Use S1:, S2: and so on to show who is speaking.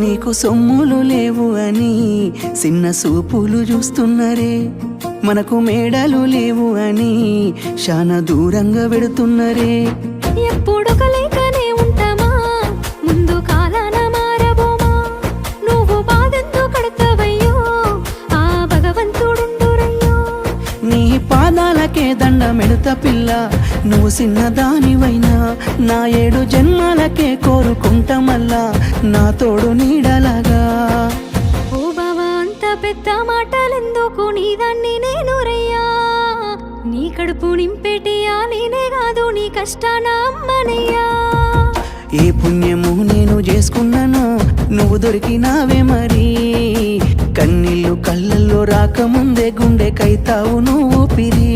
S1: నీకు సొమ్ములు లేవు అని చిన్న సూపులు చూస్తున్నరే, మనకు మేడలు లేవు అని శానా దూరంగా వెడుతున్నరే.
S2: ఎప్పుడు కలేకనే ఉంటామా, ముందు కాలాన మారబోమా. నువ్వు బాధంతో కడతావయ్యో, ఆ భగవంతుడుండురయ్యో.
S1: నీ పాదాలకే దండమెడుత పిల్ల, నువ్వు చిన్నదానివైనా నా 7 జన్మాలకే కోరుకుంటా మల్లా నా తోడు నీడలాగా.
S2: ఓ బావా అంత పెద్ద మాటలెందుకు, నీదాన్ని నేను రయ్యా. నీ కడుపు నింపేటియా నేనే కాదు, నీ కష్టాన అమ్మనయ్యా.
S1: ఏ పుణ్యము నేను చేసుకున్నాను, నువ్వు దొరికినావే మరి. కన్నీళ్ళు కళ్ళల్లో రాకముందే గుండె కైతావు నువ్వు పిరి.